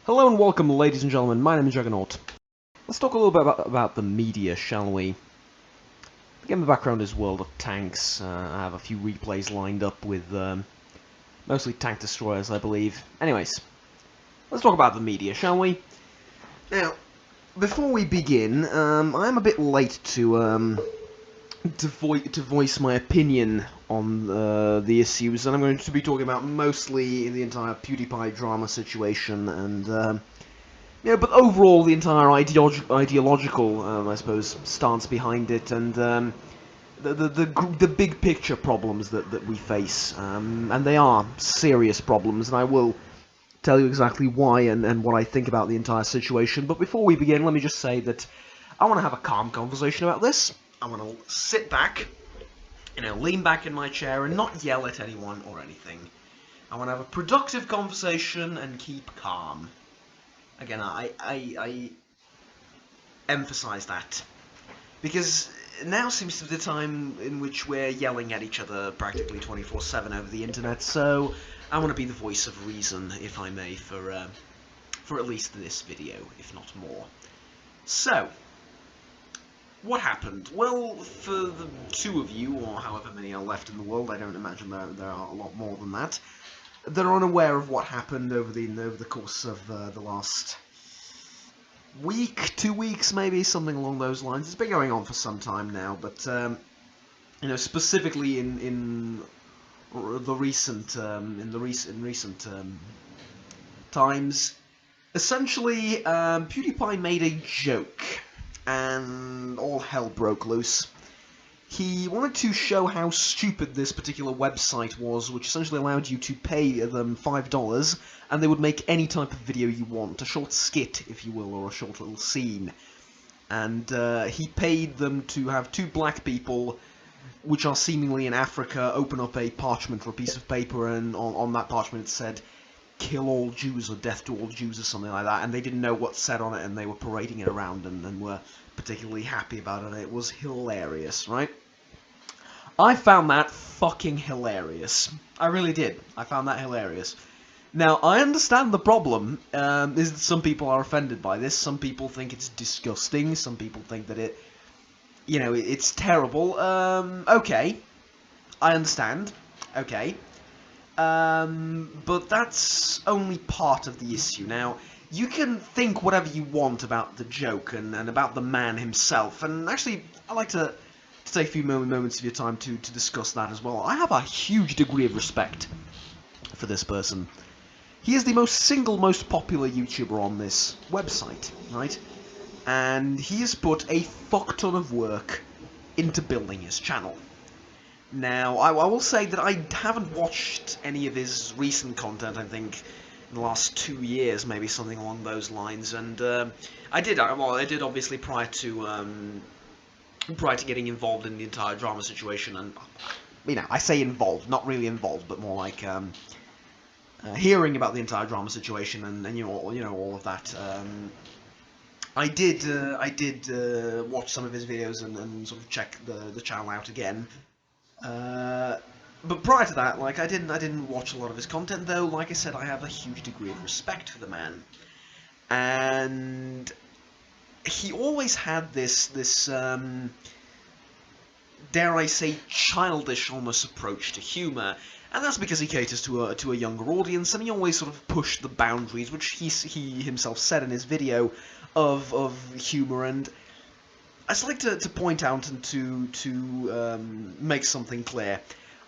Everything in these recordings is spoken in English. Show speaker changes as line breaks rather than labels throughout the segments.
Hello and welcome, ladies and gentlemen. My name is Juggernaut. Let's talk a little bit about the media, shall we? Again, the background is World of Tanks. I have a few replays lined up with mostly tank destroyers, I believe. Anyways, let's talk about the media, shall we? Now, before we begin, I'm a bit late to voice my opinion on the issues, and I'm going to be talking about mostly the entire PewDiePie drama situation, and but overall the entire ideological, I suppose, stance behind it, and the big picture problems that we face, and they are serious problems, and I will tell you exactly why and what I think about the entire situation. But before we begin, let me just say that I want to have a calm conversation about this. I want to sit back, lean back in my chair and not yell at anyone or anything. I want to have a productive conversation and keep calm. Again, I emphasize that, because now seems to be the time in which we're yelling at each other practically 24/7 over the internet, so I want to be the voice of reason, if I may, for at least this video, if not more. So, what happened? Well, for the two of you, or however many are left in the world, I don't imagine there are a lot more than that, that are unaware of what happened over the course of the last week, 2 weeks, maybe, something along those lines. It's been going on for some time now, but specifically in recent times, essentially, PewDiePie made a joke, and all hell broke loose. He wanted to show how stupid this particular website was, which essentially allowed you to pay them $5, and they would make any type of video you want, a short skit, if you will, or a short little scene. And he paid them to have two black people, which are seemingly in Africa, open up a parchment or a piece of paper, and on that parchment it said, "Kill all Jews," or "Death to all Jews," or something like that, and they didn't know what said on it, and they were parading it around and were particularly happy about it. It was hilarious, right? I found that fucking hilarious. I really did. I found that hilarious. Now, I understand the problem is that some people are offended by this. Some people think it's disgusting. Some people think that it's terrible. Okay. I understand. Okay. But that's only part of the issue. Now, you can think whatever you want about the joke and about the man himself, and actually, I like to take a few moments of your time to discuss that as well. I have a huge degree of respect for this person. He is the single most popular YouTuber on this website, right? And he has put a fuck ton of work into building his channel. Now, I will say that I haven't watched any of his recent content, I think, in the last 2 years, maybe something along those lines, and I did obviously prior to getting involved in the entire drama situation, and, I say involved, not really involved, but more like, hearing about the entire drama situation, and all of that, I did watch some of his videos and sort of check the channel out again. But prior to that, I didn't watch a lot of his content, though. Like I said, I have a huge degree of respect for the man, and he always had this dare I say, childish almost approach to humor, and that's because he caters to a younger audience, and he always sort of pushed the boundaries, which he himself said in his video, of humor. And I'd just like to point out and to make something clear.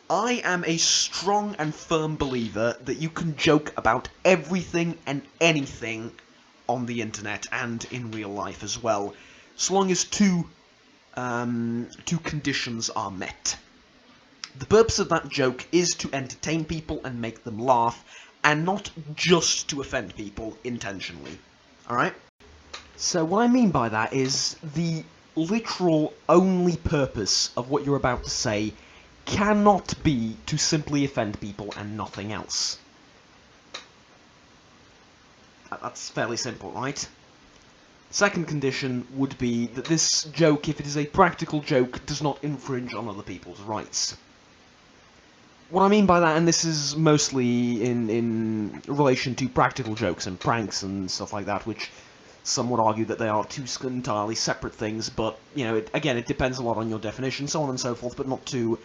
I am a strong and firm believer that you can joke about everything and anything on the internet and in real life as well, so long as two conditions are met. The purpose of that joke is to entertain people and make them laugh, and not just to offend people intentionally. Alright? So what I mean by that is the literal only purpose of what you're about to say cannot be to simply offend people and nothing else. That's fairly simple, right? Second condition would be that this joke, if it is a practical joke, does not infringe on other people's rights. what I mean by that, and this is mostly in relation to practical jokes and pranks and stuff like that, which some would argue that they are two entirely separate things, but, you know, again, it depends a lot on your definition, so on and so forth, but not to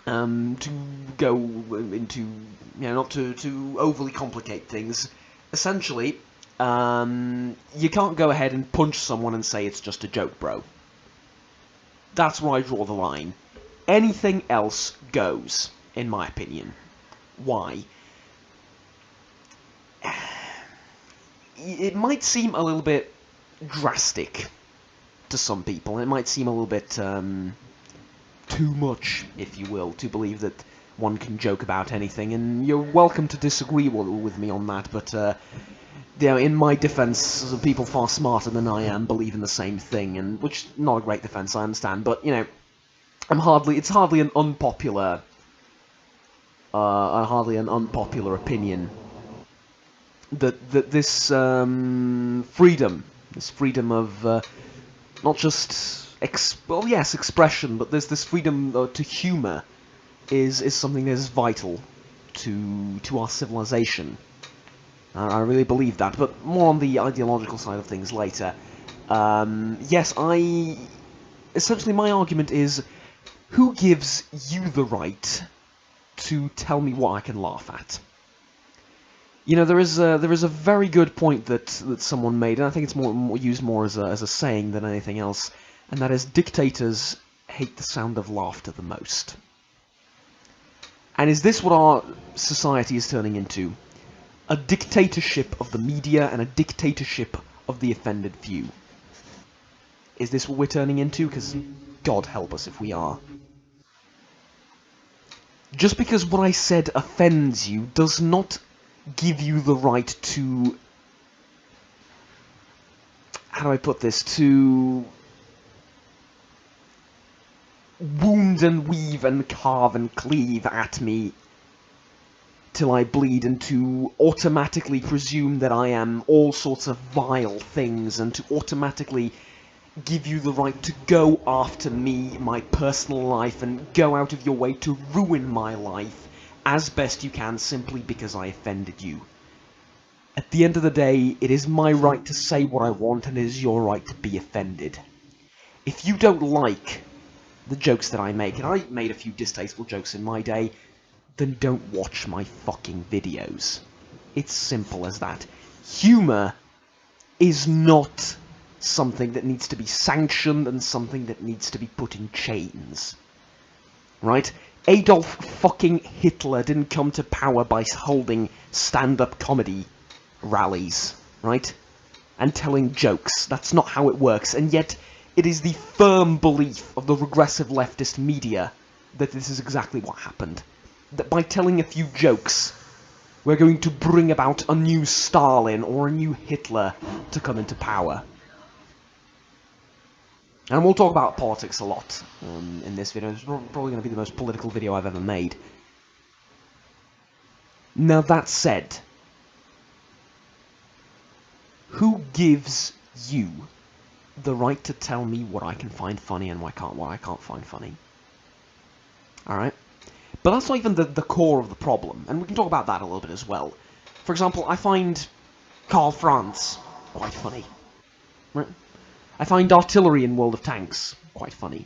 go into, you know, not to overly complicate things. Essentially, you can't go ahead and punch someone and say it's just a joke, bro. That's where I draw the line. Anything else goes, in my opinion. Why? It might seem a little bit drastic to some people. It might seem a little bit too much, if you will, to believe that one can joke about anything, and you're welcome to disagree with me on that, but you know, in my defense, people far smarter than I am believe in the same thing, and which not a great defense, I understand, but, you know, it's hardly an unpopular opinion that this freedom of not just expression, but there's this freedom to humor is something that is vital to our civilization. I really believe that, but more on the ideological side of things later. Yes, essentially my argument is, who gives you the right to tell me what I can laugh at? You know, there is a very good point that someone made, and I think it's used more as a saying than anything else, and that is, dictators hate the sound of laughter the most. And is this what our society is turning into? A dictatorship of the media and a dictatorship of the offended few. Is this what we're turning into? Because God help us if we are. Just because what I said offends you does not give you the right to... how do I put this? To wound and weave and carve and cleave at me till I bleed, and to automatically presume that I am all sorts of vile things, and to automatically give you the right to go after me, my personal life, and go out of your way to ruin my life as best you can simply because I offended you. At the end of the day, it is my right to say what I want, and it is your right to be offended. If you don't like the jokes that I make, and I made a few distasteful jokes in my day, then don't watch my fucking videos. It's simple as that. Humor is not something that needs to be sanctioned and something that needs to be put in chains. Right? Adolf fucking Hitler didn't come to power by holding stand-up comedy rallies, right? And telling jokes. That's not how it works, and yet it is the firm belief of the regressive leftist media that this is exactly what happened. That by telling a few jokes, we're going to bring about a new Stalin or a new Hitler to come into power. And we'll talk about politics a lot in this video. It's probably going to be the most political video I've ever made. Now that said, who gives you the right to tell me what I can find funny and what I can't find funny? Alright? But that's not even the core of the problem, and we can talk about that a little bit as well. For example, I find Karl Franz quite funny. Right? I find artillery in World of Tanks quite funny.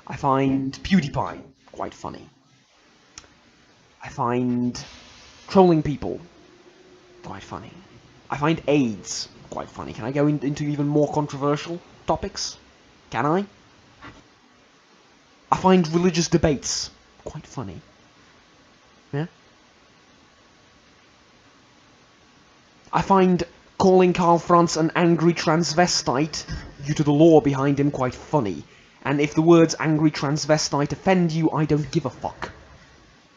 I find PewDiePie quite funny. I find trolling people quite funny. I find AIDS quite funny. Can I go into even more controversial topics? Can I? I find religious debates quite funny. Yeah? I find calling Karl Franz an angry transvestite, due to the lore behind him, quite funny. And if the words angry transvestite offend you, I don't give a fuck.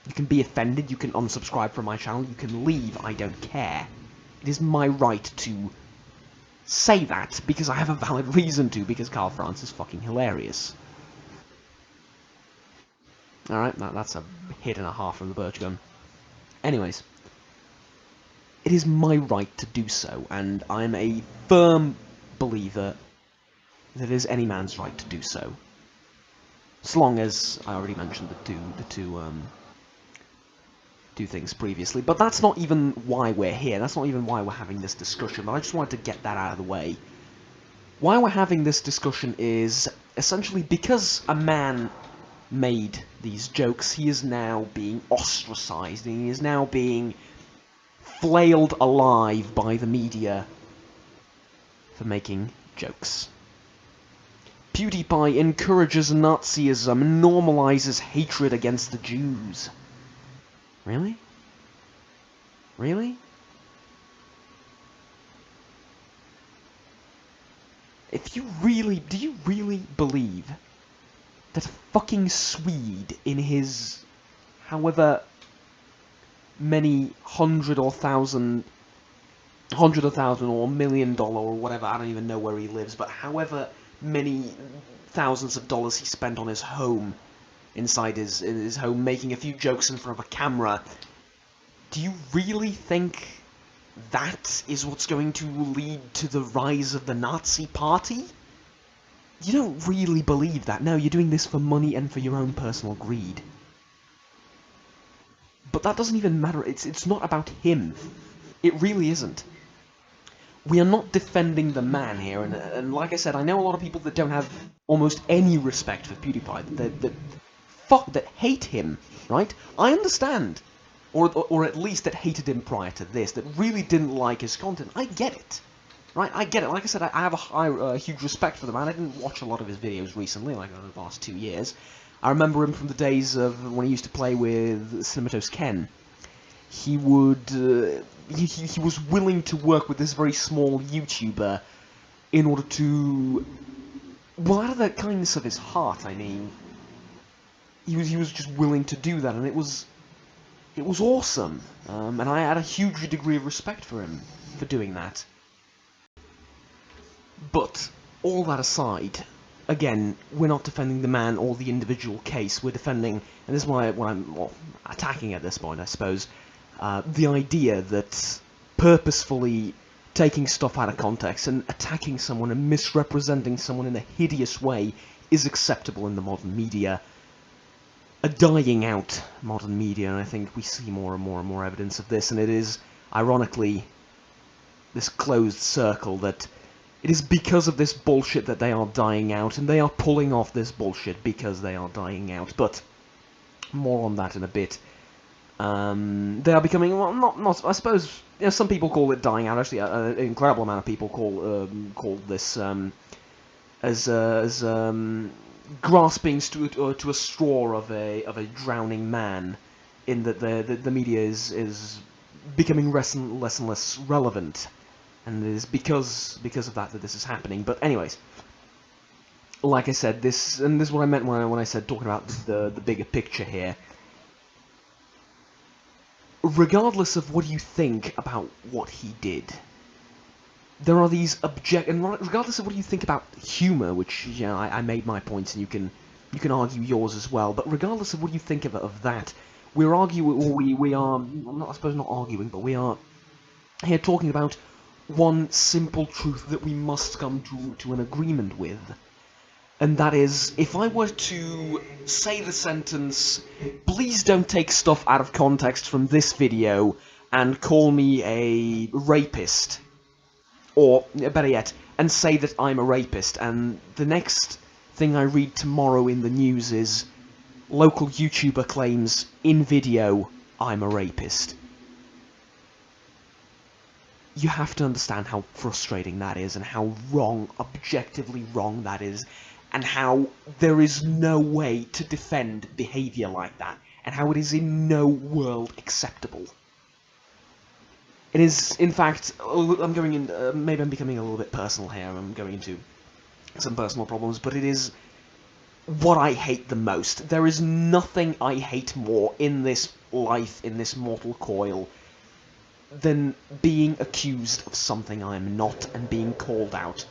You can be offended, you can unsubscribe from my channel, you can leave, I don't care. It is my right to say that, because I have a valid reason to, because Karl Franz is fucking hilarious. Alright, that's a hit and a half from the Birch gun. Anyways. It is my right to do so, and I'm a firm believer that it is any man's right to do so. As long as I already mentioned the two things previously, but that's not even why we're here. That's not even why we're having this discussion. But I just wanted to get that out of the way. Why we're having this discussion is essentially because a man made these jokes, he is now being ostracized, and he is now being flailed alive by the media for making jokes. PewDiePie encourages Nazism and normalizes hatred against the Jews. Really? Really? Do you really believe that a fucking Swede in his however many hundred or thousand or $1 million or whatever, I don't even know where he lives, but however many thousands of dollars he spent on his home, inside his home, making a few jokes in front of a camera, do you really think that is what's going to lead to the rise of the Nazi Party? You don't really believe that. No, you're doing this for money and for your own personal greed. But that doesn't even matter. It's not about him. It really isn't. We are not defending the man here, and like I said, I know a lot of people that don't have almost any respect for PewDiePie, that hate him, right? I understand. Or at least that hated him prior to this, that really didn't like his content. I get it. Right, I get it. Like I said, I have a huge respect for the man. I didn't watch a lot of his videos recently, like over the last 2 years. I remember him from the days of when he used to play with Cinematos Ken. He would... he was willing to work with this very small YouTuber in order to... Well, out of the kindness of his heart, I mean. He was just willing to do that, and it was awesome. And I had a huge degree of respect for him for doing that. But, all that aside, again, we're not defending the man or the individual case, we're defending, and this is what I'm attacking at this point, I suppose, the idea that purposefully taking stuff out of context and attacking someone and misrepresenting someone in a hideous way is acceptable in the modern media. A dying out modern media, and I think we see more and more evidence of this, and it is, ironically, this closed circle that it is because of this bullshit that they are dying out, and they are pulling off this bullshit because they are dying out. But more on that in a bit. They are becoming, well, not. I suppose, you know, some people call it dying out. Actually, an incredible amount of people call this as grasping to a straw of a drowning man. In that the media is becoming less and less relevant. And it is because of that this is happening. But anyways, like I said, this is what I meant when I said talking about the bigger picture here. Regardless of what you think about what he did, there are these and regardless of what you think about humor, which, you know, I made my points, and you can argue yours as well. But regardless of what you think of that, we're arguing, or we are, I suppose not arguing, but we are here talking about one simple truth that we must come to an agreement with. And that is, if I were to say the sentence, please don't take stuff out of context from this video and call me a rapist, or, better yet, and say that I'm a rapist, and the next thing I read tomorrow in the news is, local YouTuber claims, in video, I'm a rapist. You have to understand how frustrating that is, and how wrong, objectively wrong that is, and how there is no way to defend behaviour like that, and how it is in no world acceptable. It is, in fact, I'm going in, maybe I'm becoming a little bit personal here, I'm going into some personal problems, but it is what I hate the most. There is nothing I hate more in this life, in this mortal coil, than being accused of something I am not, and being called out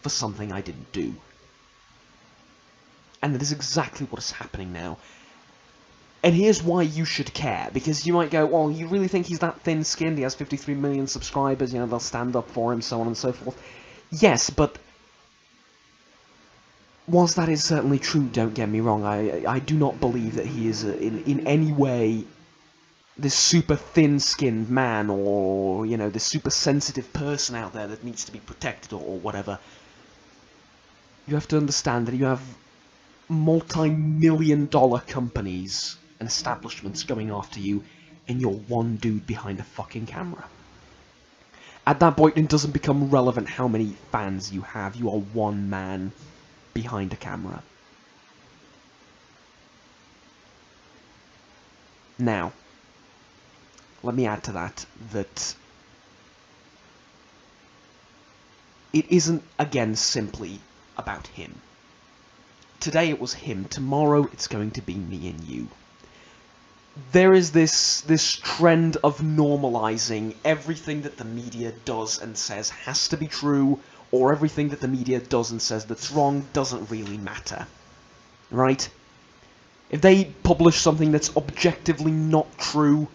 for something I didn't do. And that is exactly what is happening now. And here's why you should care, because you might go, well, you really think he's that thin-skinned, he has 53 million subscribers, you know, they'll stand up for him, so on and so forth. Yes, but whilst that is certainly true, don't get me wrong, I do not believe that he is in any way this super thin-skinned man, or, you know, this super sensitive person out there that needs to be protected, or whatever. You have to understand that you have multi-million-dollar companies and establishments going after you, and you're one dude behind a fucking camera. At that point, it doesn't become relevant how many fans you have. You are one man behind a camera. Now, let me add to that it isn't, again, simply about him. Today it was him, tomorrow it's going to be me and you. There is this trend of normalizing everything that the media does and says has to be true, or everything that the media does and says that's wrong doesn't really matter. Right? If they publish something that's objectively not true,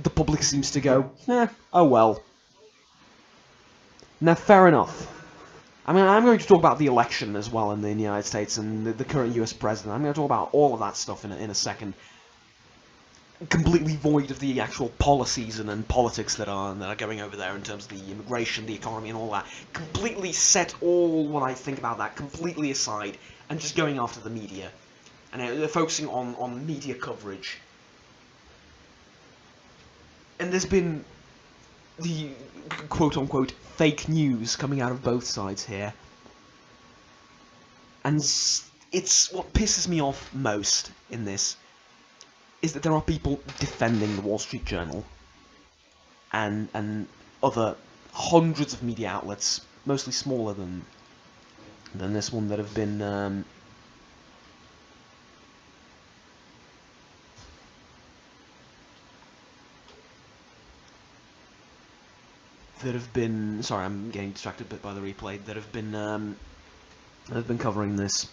the public seems to go, oh well. Now, fair enough. I mean, I'm going to talk about the election as well in the United States and the current US president. I'm going to talk about all of that stuff in a second. Completely void of the actual policies and politics that are going over there in terms of the immigration, the economy, and all that. Completely set all what I think about that completely aside and just going after the media. And focusing on media coverage. And there's been the quote-unquote fake news coming out of both sides here. And it's what pisses me off most in this, is that there are people defending the Wall Street Journal and other hundreds of media outlets, mostly smaller than this one, that have been sorry, I'm getting distracted a bit by the replay, that have been covering this.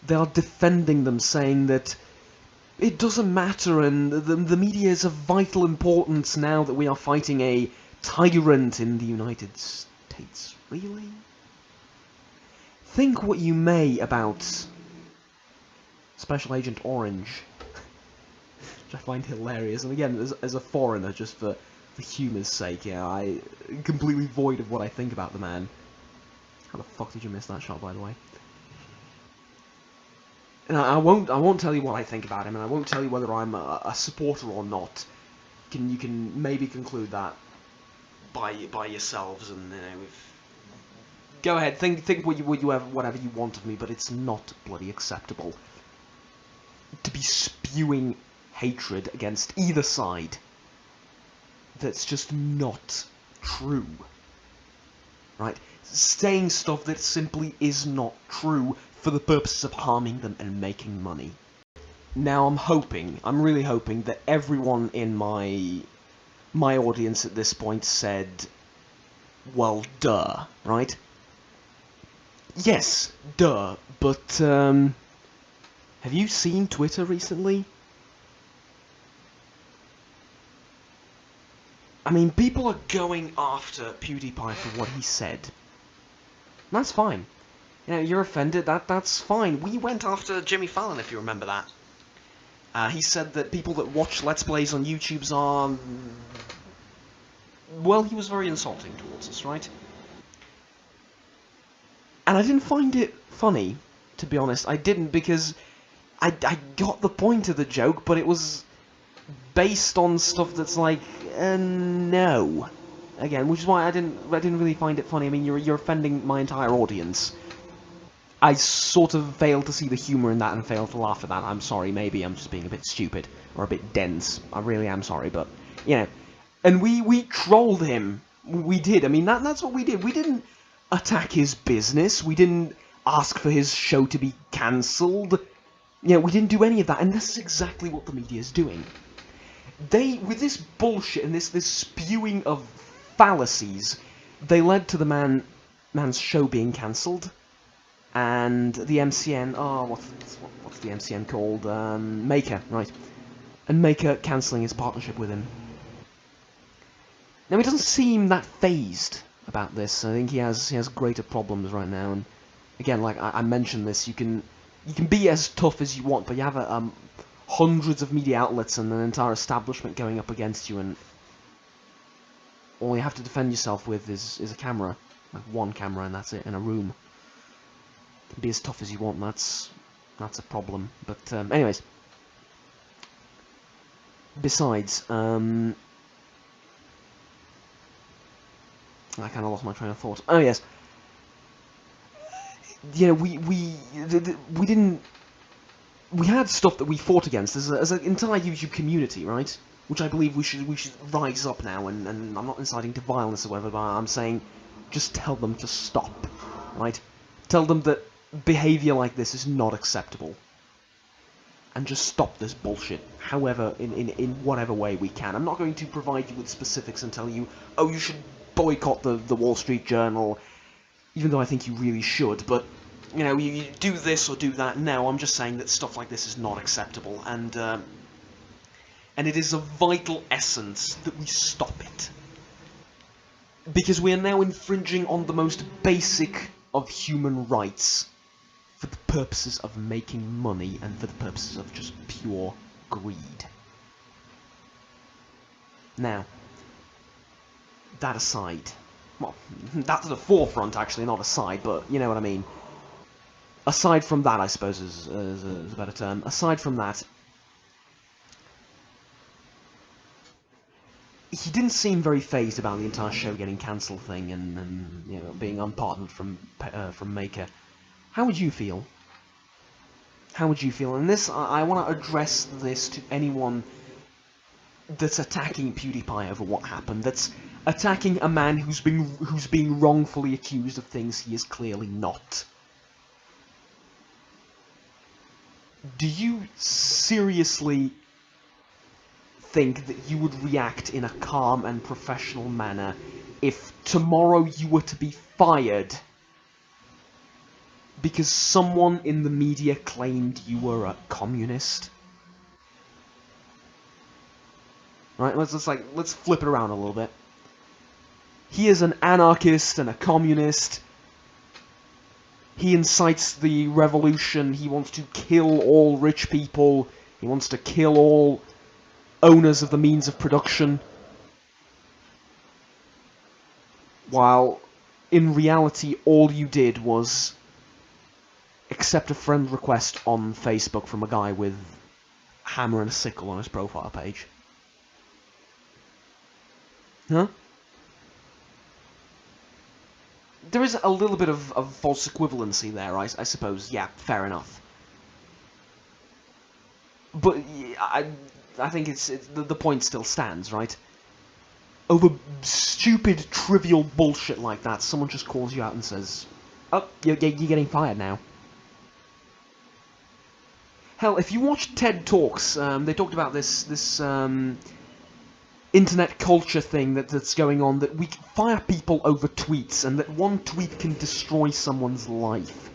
They are defending them, saying that it doesn't matter, and the media is of vital importance now that we are fighting a tyrant in the United States. Really? Think what you may about Special Agent Orange, which I find hilarious, and again, as a foreigner, just for humour's sake, yeah, I completely void of what I think about the man. How the fuck did you miss that shot, by the way? And I won't tell you what I think about him, and I won't tell you whether I'm a supporter or not. You can maybe conclude that by yourselves, and go ahead, think whatever you want of me, but it's not bloody acceptable to be spewing hatred against either side. That's just not true. Right? Saying stuff that simply is not true for the purposes of harming them and making money. Now I'm really hoping that everyone in my audience at this point said, well, duh, right? Yes, duh, but have you seen Twitter recently? I mean, people are going after PewDiePie for what he said. And that's fine. You know, you're offended, that's fine. We went after Jimmy Fallon, if you remember that. He said that people that watch Let's Plays on YouTube are... Well, he was very insulting towards us, right? And I didn't find it funny, to be honest. I didn't, because I got the point of the joke, but it was based on stuff that's like, no. Again, which is why I didn't really find it funny. I mean, you're offending my entire audience. I sort of failed to see the humour in that and failed to laugh at that. I'm sorry, maybe I'm just being a bit stupid or a bit dense. I really am sorry, but you know. And we trolled him. We did. I mean, that's what we did. We didn't attack his business. We didn't ask for his show to be cancelled. You know, we didn't do any of that, and this is exactly what the media is doing. With this bullshit and this spewing of fallacies, they led to the man's show being cancelled, and the MCN, what's the MCN called? Maker, right. And Maker cancelling his partnership with him. Now, he doesn't seem that fazed about this. I think he has greater problems right now, and again, like I mentioned this, you can be as tough as you want, but you have hundreds of media outlets and an entire establishment going up against you, and all you have to defend yourself with is a camera, like one camera, and that's it, in a room. You can be as tough as you want, and that's a problem. But anyways, besides, I kind of lost my train of thought. Oh yes, you know, we had stuff that we fought against as an entire YouTube community, right? Which I believe we should rise up now, and I'm not inciting to violence or whatever, but I'm saying just tell them to stop, right? Tell them that behaviour like this is not acceptable. And just stop this bullshit, however, in whatever way we can. I'm not going to provide you with specifics and tell you, oh, you should boycott the Wall Street Journal, even though I think you really should, but, you know, you do this or do that. No, I'm just saying that stuff like this is not acceptable, and it is of vital essence that we stop it. Because we are now infringing on the most basic of human rights for the purposes of making money and for the purposes of just pure greed. Now, that aside, well, that's at the forefront actually, not aside, but you know what I mean. Aside from that, I suppose is a better term. Aside from that, he didn't seem very phased about the entire show getting cancelled thing and you know, being unpardoned from Maker. How would you feel? How would you feel? And this, I want to address this to anyone that's attacking PewDiePie over what happened. That's attacking a man who's being wrongfully accused of things he is clearly not. Do you seriously think that you would react in a calm and professional manner if tomorrow you were to be fired because someone in the media claimed you were a communist? Right, let's flip it around a little bit. He is an anarchist and a communist. He incites the revolution. He wants to kill all rich people. He wants to kill all owners of the means of production. While, in reality, all you did was accept a friend request on Facebook from a guy with a hammer and a sickle on his profile page. Huh? There is a little bit of false equivalency there, I suppose. Yeah, fair enough. But I think the point still stands, right? Over stupid, trivial bullshit like that, someone just calls you out and says, "Oh, you're getting fired now." Hell, if you watch TED Talks, they talked about this internet culture thing that's going on, that we fire people over tweets, and that one tweet can destroy someone's life.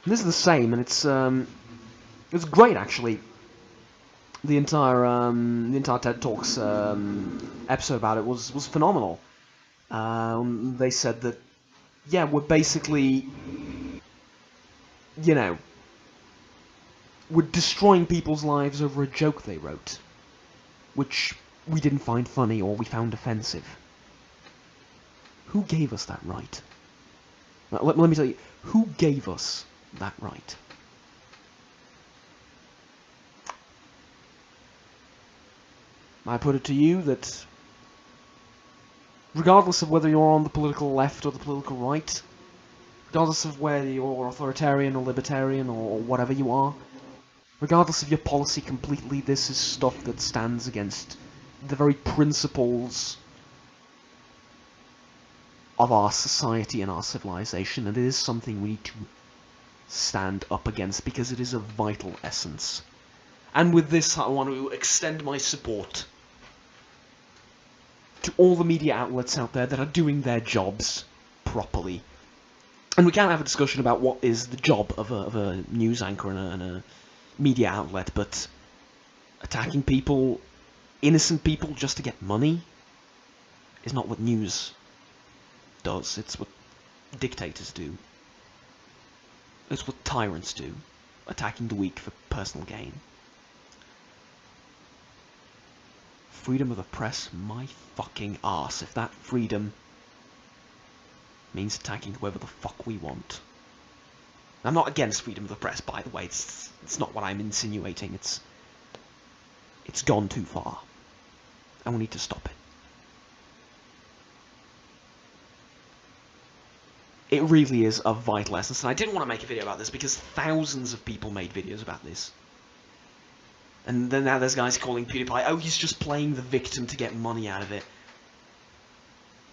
And this is the same, and it's great actually. The entire TED Talks episode about it was phenomenal. They said that, yeah, we're basically, you know, we're destroying people's lives over a joke they wrote, which we didn't find funny or we found offensive. Who gave us that right? Let me tell you, who gave us that right? I put it to you that, regardless of whether you're on the political left or the political right, regardless of whether you're authoritarian or libertarian or whatever you are, regardless of your policy completely, this is stuff that stands against the very principles of our society and our civilization, and it is something we need to stand up against because it is of vital essence. And with this, I want to extend my support to all the media outlets out there that are doing their jobs properly. And we can have a discussion about what is the job of a news anchor and a media outlet, but attacking people, innocent people, just to get money is not what news does. It's what dictators do. It's what tyrants do, attacking the weak for personal gain. Freedom of the press, my fucking arse, if that freedom means attacking whoever the fuck we want. I'm not against freedom of the press, by the way, it's not what I'm insinuating, it's gone too far, and we need to stop it. It really is of vital essence, and I didn't want to make a video about this because thousands of people made videos about this. And then now there's guys calling PewDiePie, oh, he's just playing the victim to get money out of it.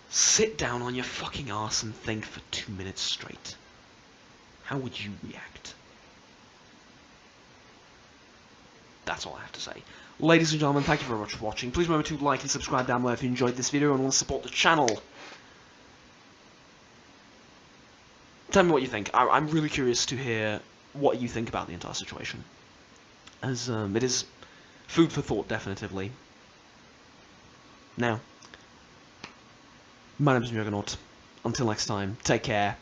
Sit down on your fucking arse and think for 2 minutes straight. How would you react? That's all I have to say. Ladies and gentlemen, thank you very much for watching. Please remember to like and subscribe down below if you enjoyed this video and want to support the channel. Tell me what you think. I'm really curious to hear what you think about the entire situation. As it is food for thought, definitively. Now, my name is Juggernaut. Until next time, take care.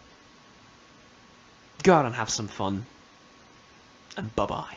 Go out and have some fun. And bye-bye.